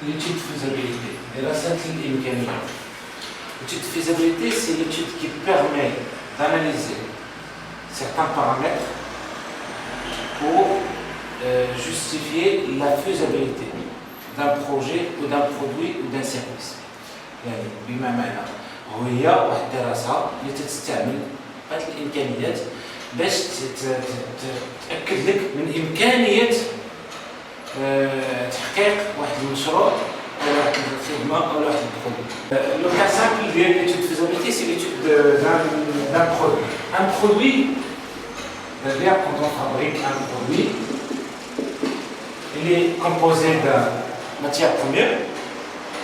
l'étude de faisabilité. L'étude de faisabilité, c'est l'étude qui permet d'analyser certains paramètres pour justifier la faisabilité d'un projet ou d'un produit ou d'un service. يعني بما معنى هي واحد الدراسة اللي تستعمل هذه الإمكانيات باش تأكد لك من إمكانية تحقيق واحد المشروع ou واحد الخدمة ou واحد البرودوي. Le cas simple de l'étude de faisabilité, c'est l'étude d'un produit. Un produit, c'est-à-dire quand on fabrique un produit, il est composé de matières premières.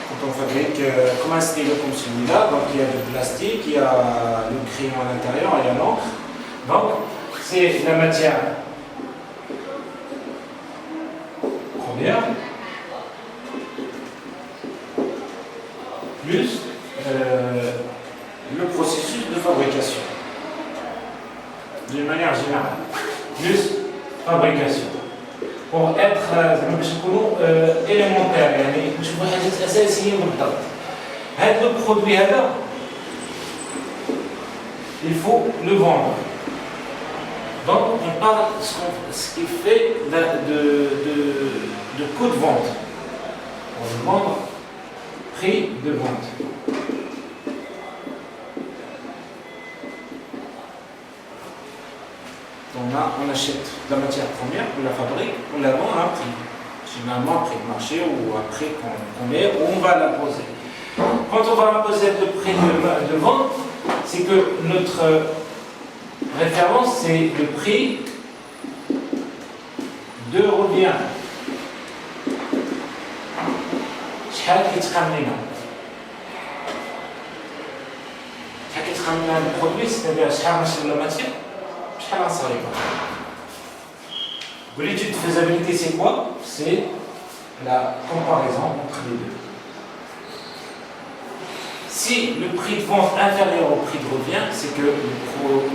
Quand on fabrique comme un stylo comme celui-là, donc il y a du plastique, il y a le crayon à l'intérieur, il y a l'encre. Donc c'est la matière première plus le processus de fabrication. D'une manière générale, plus fabrication. Pour être élémentaire, يعني نشوفوا حاجات أساسية بالضبط. هذا البرودوي هذا il faut le vendre. Donc on parle ce qui fait de coût de vente. Pour le vendre, prix de vente. On achète la matière première, on la fabrique, on la vend à un prix. Généralement, un prix de marché ou un prix qu'on met, où on va la poser. Quand on va imposer le prix de vente, c'est que notre référence, c'est le prix de revient. شحال كيتقام لنا البرودوي c'est-à-dire شحال نشري لا ماتيير شحال نصايبها. L'étude de faisabilité, c'est quoi? C'est la comparaison entre les deux. Si le prix de vente est inférieur au prix de revient, c'est que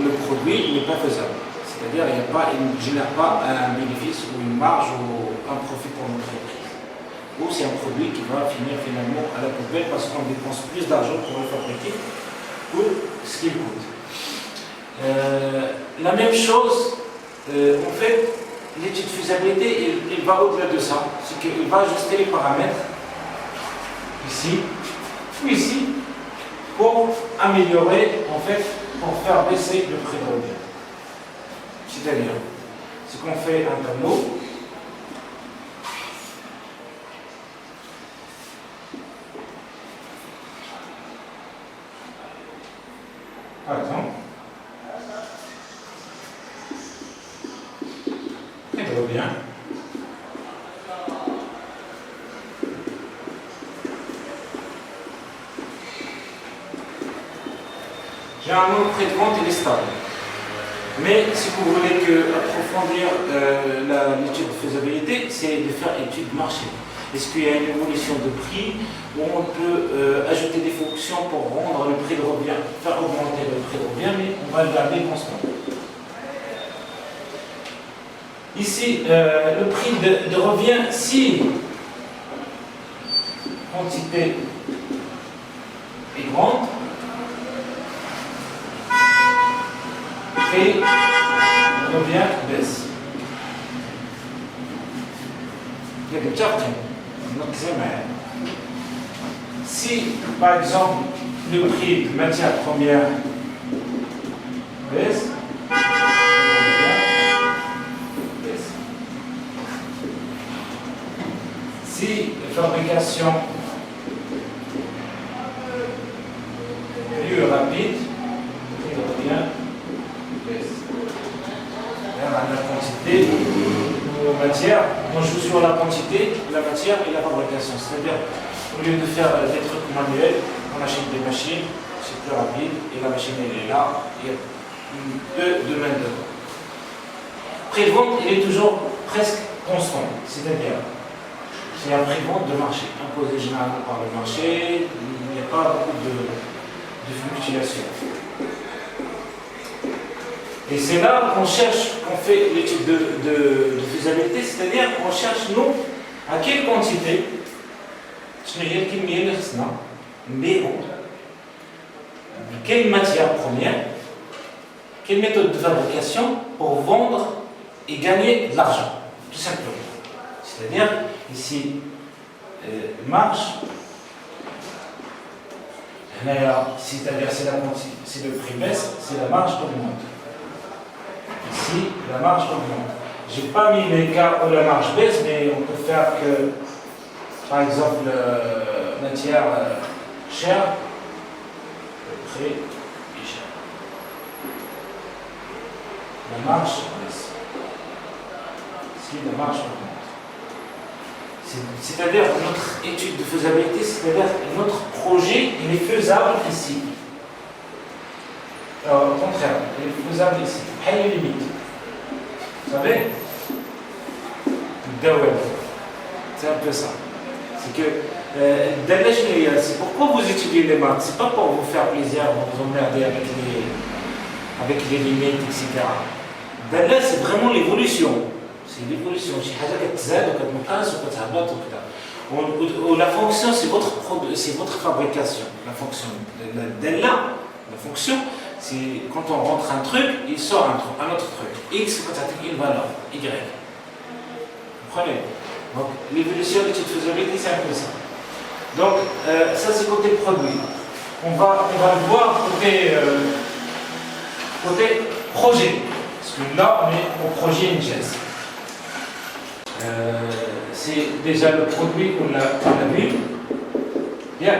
le produit n'est pas faisable. C'est-à-dire qu'il ne génère pas un bénéfice ou une marge ou un profit pour l'entreprise. Ou c'est un produit qui va finir finalement à la poubelle parce qu'on dépense plus d'argent pour le fabriquer que ce qu'il coûte. La même chose, en fait, l'étude de faisabilité, il va au-delà de ça. C'est qu'il va ajuster les paramètres, ici, ou ici, pour améliorer, en fait, pour faire baisser le prix de revient. C'est-à-dire, c'est qu'on fait un tableau. Par exemple, prix de revient. Généralement, le prix de vente il est stable. Mais si vous voulez approfondir l'étude de faisabilité, c'est de faire étude de marché. Est-ce qu'il y a une évolution de prix où on peut ajouter des fonctions pour rendre le prix de revient, faire augmenter le prix de revient, mais on va le garder constant. Ici, le prix de revient, si quantité est grande, prix de revient baisse. Il y a des chartes. Si, par exemple, le prix de matière première baisse, si la fabrication est plus rapide, le prix de revient baisse. La quantité de matière, on joue sur la quantité, la matière et la fabrication. C'est-à-dire, au lieu de faire des trucs manuels, on achète des machines, c'est plus rapide, et la machine elle est là, il y a peu de main-d'œuvre. Le prix de vente, il est toujours presque constant, c'est-à-dire, c'est un prix de vente de marché, imposé généralement par le marché, il n'y a pas beaucoup de fluctuations. Et c'est là qu'on cherche, qu'on fait l'étude de faisabilité, c'est-à-dire qu'on cherche, nous, À quelle quantité, quelle matière première, quelle méthode de fabrication pour vendre et gagner de l'argent, tout simplement. C'est-à-dire, ici, marge, c'est-à-dire si le prix baisse, c'est la marge augmente. Ici, la marge augmente. Je n'ai pas mis les cas où la marge baisse, mais on peut faire que, par exemple, matière chère, le prix est cher. La marge baisse. Ici, la marge augmente. C'est-à-dire notre étude de faisabilité, c'est-à-dire notre projet, il est faisable ici. Alors, au contraire, il est faisable ici. Il y a une limite. Vous savez, c'est un peu ça. C'est que, c'est pourquoi vous étudiez les maths. C'est pas pour vous faire plaisir, vous emmerder avec les limites, etc. Là, c'est vraiment l'évolution. C'est l'évolution. La fonction, c'est votre fabrication. La fonction. La fonction, c'est quand on rentre un truc, il sort un autre truc. X, une valeur. Y. Vous comprenez? Donc, l'évolution de l'étude de faisabilité, c'est un peu ça. Donc, ça, c'est côté produit. On va le voir côté projet. Parce que là, on est au projet Ingest. C'est déjà le produit qu'on a vu. Bien.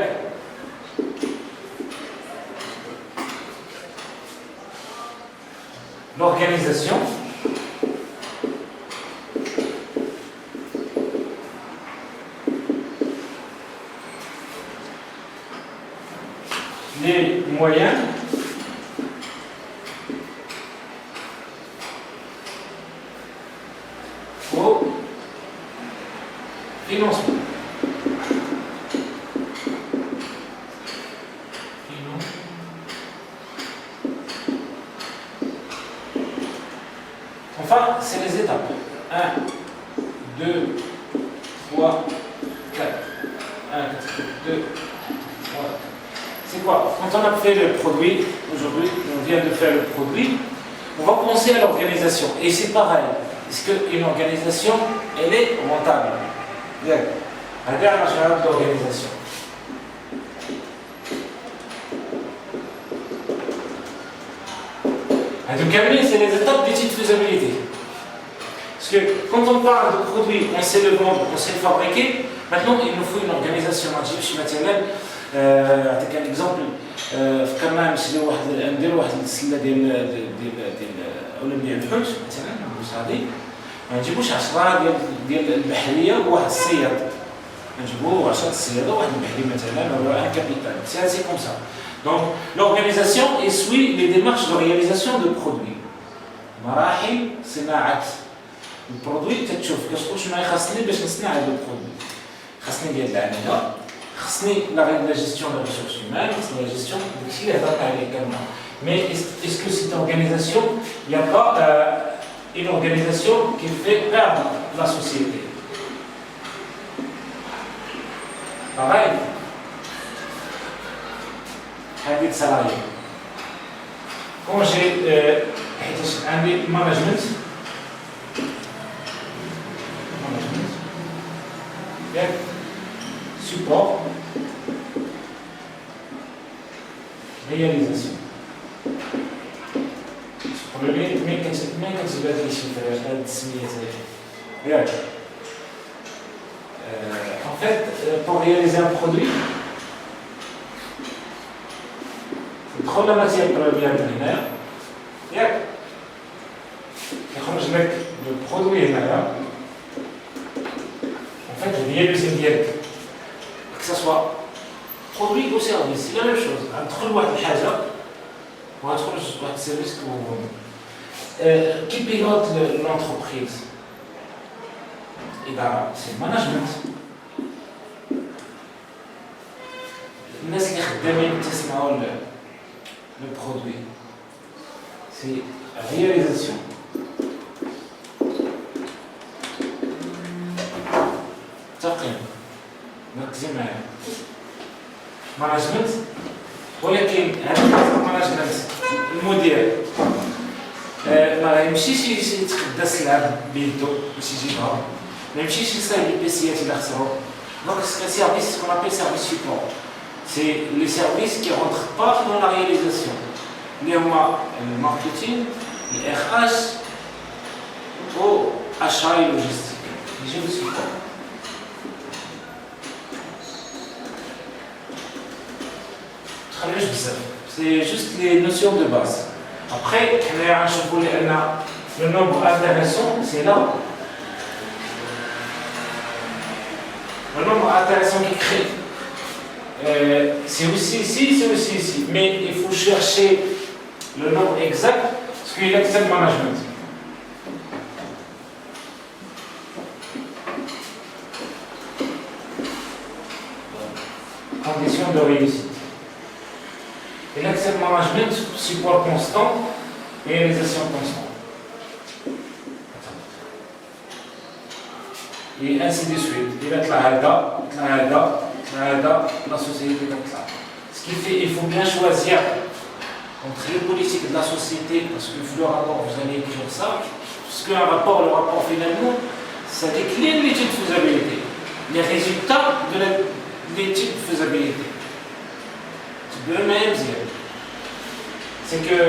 L'organisation. Les moyens. Au financement. Enfin, c'est les étapes. 1, 2, 3, 4. 1, 2, 3. C'est quoi? Quand on a fait le produit, aujourd'hui, on vient de faire le produit, on va penser à l'organisation. Et c'est pareil. Est-ce qu'une organisation, elle est rentable? Bien. Regarde la général d'organisation. Donc, c'est les étapes d'étude de faisabilité. Parce que quand on parle de produit, on sait le vendre, on sait le fabriquer. Maintenant, il nous faut une organisation. Je suis matériel. أعطيك un exemple. فكرنا نشريو نديرو واحد السله ديال الحوت مثلا المساعدي ما نجيبوش 10 ديال البحريه وواحد الصياد نجيبو 10 الصياده وواحد البحري مثلا ولا un capital. C'est assez comme ça. Donc l'organisation suit les démarches de réalisation de produits. مراحل صناعه البرودوي تتشوف كتقول شنو خاصني باش نصنع هذا البرودوي. خاصني ديال العماله la gestion des ressources humaines, c'est la gestion de qui les également. Mais est-ce que cette organisation, il n'y a pas une organisation qui fait perdre la société? Pareil, حديد salarié. Quand j'ai un management, bien, support, réalisation. En fait, pour réaliser un produit, il faut la matière première primaire. Le produit est là. En fait, je réalise direct. Que ce soit produit ou service, c'est la même chose. Entre le haja ou entre le service que vous vendez. Qui pilote l'entreprise? C'est le management. الناس اللي خدامين تسمعوا le produit. C'est la réalisation. تقييم نركز معايا مانجمنت ولكن هذا المانجمنت المدير ما يمشيش يتخدى السلعه بيدو باش يجيبها ما يمشيش يصايب البيسيات اللي خسروا دونك سي سيرفيس كون ابل سيرفيس سيبور سي لي سيرفيس كي رونتر با دون لا رياليزاسيون اللي هما الماركتينغ الاخراج و achat et logistique يجيو السيبور تخرجوش بزاف سي جوست لي نوسيون دو باز Après, le nombre intéressant, c'est là. Le nombre intéressant qui crée, c'est aussi ici, c'est aussi ici. Mais il faut chercher le nombre exact, parce qu'il y a l'excel management. Condition de réussite. Et l'excel management, support constant, réalisation constante. Et ainsi de suite. Il va être la société va être là. Ce qui fait qu'il faut bien choisir entre les politiques de la société, parce que le rapport, vous allez écrire ça, parce qu'un rapport, le rapport finalement, ça décline l'étude de faisabilité. Les résultats de l'étude de faisabilité. Le même c'est que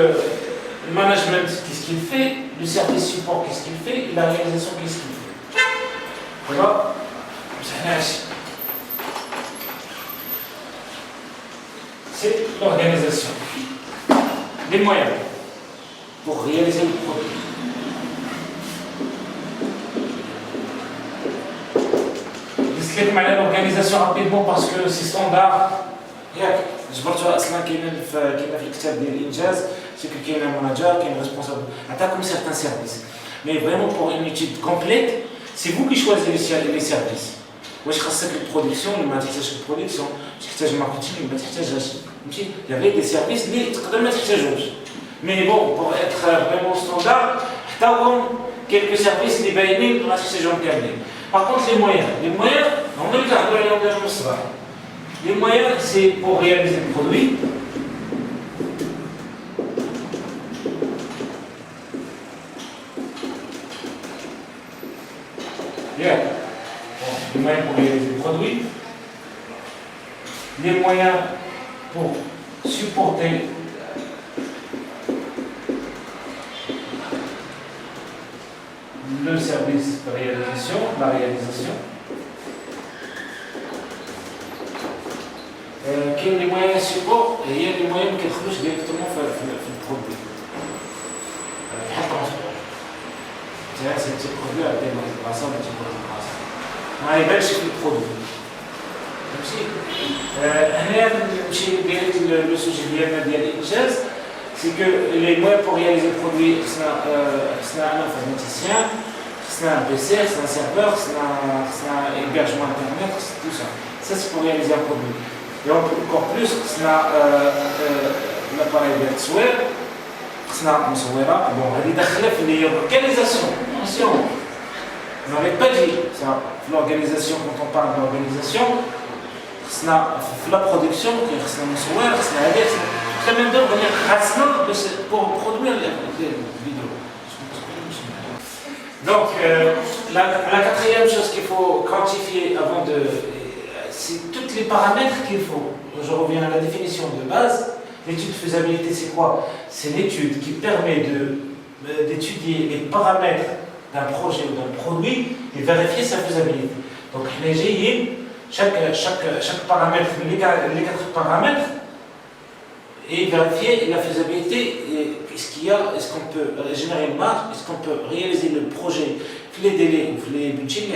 le management, qu'est-ce qu'il fait, le service support, qu'est-ce qu'il fait, et la réalisation, qu'est-ce qu'il fait. Voilà. C'est l'organisation. Les moyens pour réaliser le produit. Je vais expliquer l'organisation rapidement parce que c'est standard. جبرتوها اصلا كاينه في الكتاب ديال الانجاز سي كو كاين ماناجر كاين ريسبونسابل عطاكم سيغتان سيرفيس مي فريمون بور اون ايتيد كومبليت سي فو كي شوازي لي سيرفيس واش خاصك البرودكسيون ولا ما تحتاجش البرودكسيون واش تحتاج الماركتينغ ولا ما تحتاجهاش فهمتي يا دي سيرفيس اللي تقدر ما تحتاجهمش مي بون بور اتر فريمون ستاندار حتاهم كيلكو سيرفيس اللي باينين ما تحتاجهم كاملين باغ كونت لي مويان هما اللي كنهضروا عليهم دابا من الصباح. Les moyens, c'est pour réaliser le produit. Yeah. Bon, les moyens pour réaliser le produit. Les moyens pour supporter le service de réalisation, la réalisation. كاين لي موان سيبور هي لي موان ما كيدخلوش ديريكتومون في البرودوي بحال الترونسبور انت سيتي برودوي عطيه واحد البلاصه ولا تجيب واحد البلاصه ما يبانش في البرودوي فهمتي هنايا نمشي ديريكت لو سوجي ديالنا ديال الانجاز سي كو لي موان بور رياليزي البرودوي خصنا ان انفورماتيسيان خصنا ان بي سي خصنا سيرفور خصنا hébergement internet tout ça c'est pour réaliser un produit. Et encore plus, c'est l'appareil virtuel, c'est bon, il y a l'organisation. Attention, on n'avait pas dit ça. L'organisation, quand on parle d'organisation, c'est la production, c'est même devenir rationnel pour produire les vidéos. Donc, la quatrième chose qu'il faut quantifier avant de. C'est tous les paramètres qu'il faut. Je reviens à la définition de base. L'étude de faisabilité, c'est quoi? C'est l'étude qui permet d'étudier les paramètres d'un projet ou d'un produit et vérifier sa faisabilité. Donc, chaque paramètre, les 4 paramètres, et vérifier la faisabilité. Est-ce qu'il y a, est-ce qu'on peut générer une marge, est-ce qu'on peut réaliser le projet, les délais ou les budgets.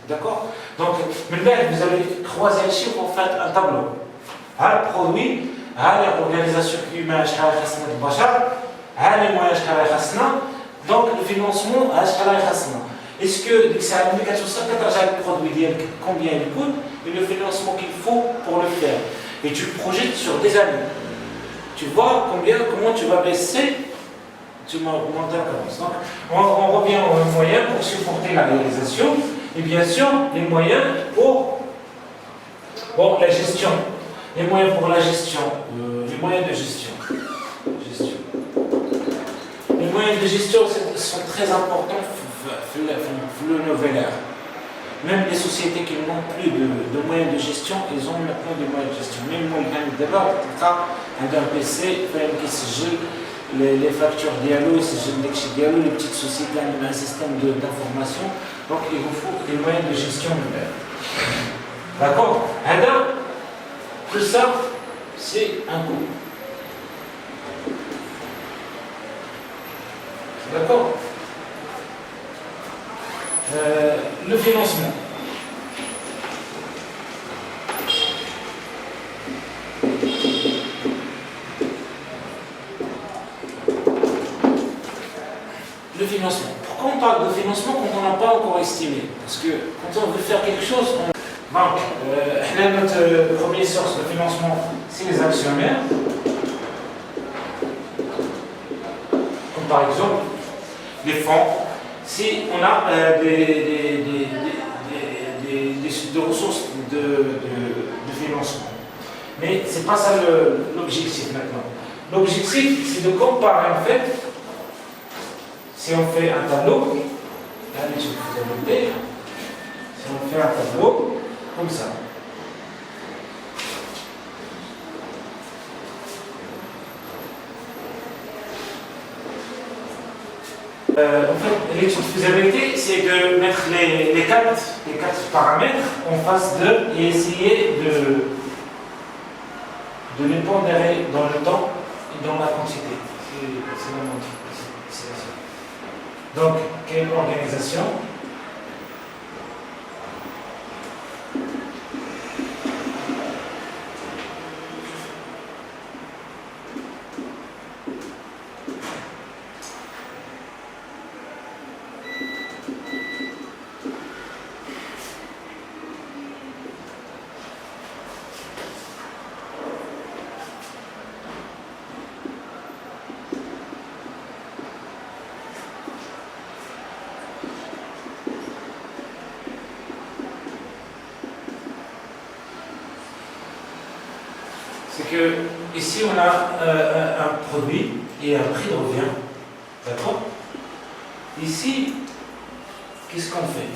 D'accord? Donc, vous allez croiser les chiffres, vous faites un tableau. Le produit, l'organisation humaine, les moyens, donc le financement, est-ce que c'est une indication ça le produit, combien il coûte, et le financement qu'il faut pour le faire. Et tu projettes sur des années. Tu vois comment tu vas baisser, tu montes un avance. Donc, on revient aux moyens pour supporter la réalisation. Et bien sûr, les moyens pour la gestion. Les moyens pour la gestion. Les moyens de gestion. Les moyens de gestion sont très importants pour le nouvel ère. Même les sociétés qui n'ont plus de moyens de gestion, ils ont maintenant des moyens de gestion. Même moi, d'abord, un PC, qui se gère les factures dialogue, les petites sociétés ont un système d'information. Donc, il vous faut des moyens de gestion nouvelles. D'accord? Alors, tout ça, c'est un coût. D'accord? Le financement. Le financement. Pourquoi on parle de financement quand on n'a pas encore estimé? Parce que quand on veut faire quelque chose, donc, notre première source de financement, c'est les actionnaires. Comme par exemple, les fonds. Si on a des ressources de financement. Mais ce n'est pas ça l'objectif maintenant. L'objectif, c'est de comparer en fait, si on fait un tableau, si on fait un tableau comme ça. En fait, l'étude de faisabilité, c'est de mettre les quatre paramètres en face d'eux et essayer de les pondérer dans le temps et dans la quantité. C'est la motivation. Donc, quelle organisation? C'est que ici on a un produit et un prix de revient, d'accord? Ici, qu'est-ce qu'on fait?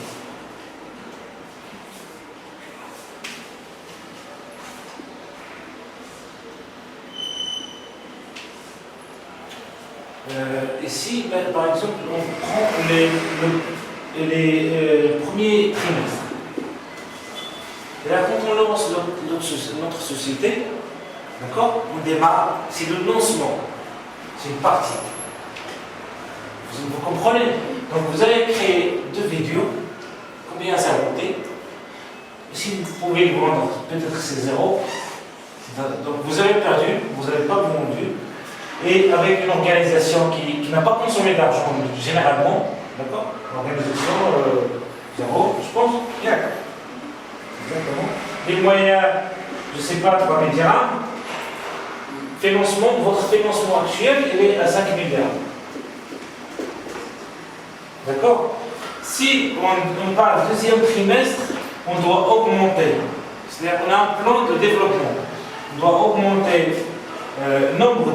Ici, par exemple, on prend les premiers trimestres. Et là, quand on lance notre société, d'accord, on démarre, c'est le lancement, c'est une partie. Vous comprenez? Donc vous avez créé 2 vidéos, combien ça a coûté? Si vous pouvez le vendre, peut-être c'est 0. Donc vous avez perdu, vous n'avez pas vendu. Et avec une organisation qui n'a pas consommé d'argent généralement, d'accord? L'organisation 0, je pense, bien. Exactement. Les moyens, je ne sais pas, 3 milliards. Financement, votre financement actuel, il est à 5 milliards. D'accord? Si on parle deuxième trimestre, on doit augmenter. C'est-à-dire qu'on a un plan de développement. On doit augmenter le nombre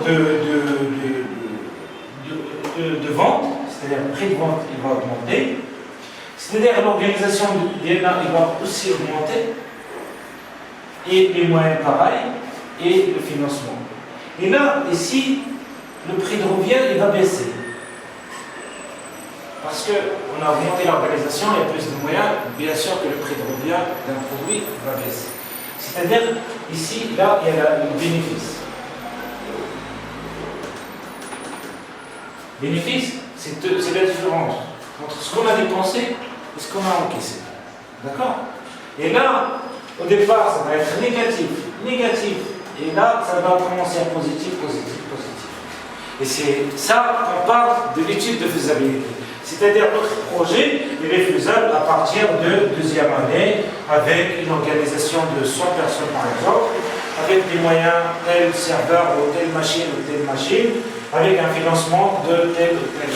de ventes, c'est-à-dire le prix de vente, il va augmenter. C'est-à-dire l'organisation de l'ENA, il va aussi augmenter. Et les moyens pareils, et le financement. Et là, ici, le prix de revient, il va baisser. Parce qu'on a augmenté l'organisation, il y a plus de moyens, bien sûr que le prix de revient d'un produit va baisser. C'est-à-dire, ici, là, il y a le bénéfice. Bénéfice, c'est la différence entre ce qu'on a dépensé et ce qu'on a encaissé. D'accord? Et là, au départ, ça va être négatif, négatif. Et là, ça va commencer à positif, positif, positif. Et c'est ça qu'on parle de l'étude de faisabilité. C'est-à-dire notre projet, il est faisable à partir de deuxième année, avec une organisation de 100 personnes par exemple, avec des moyens, tel serveur ou telle machine, avec un financement de tel ou tel.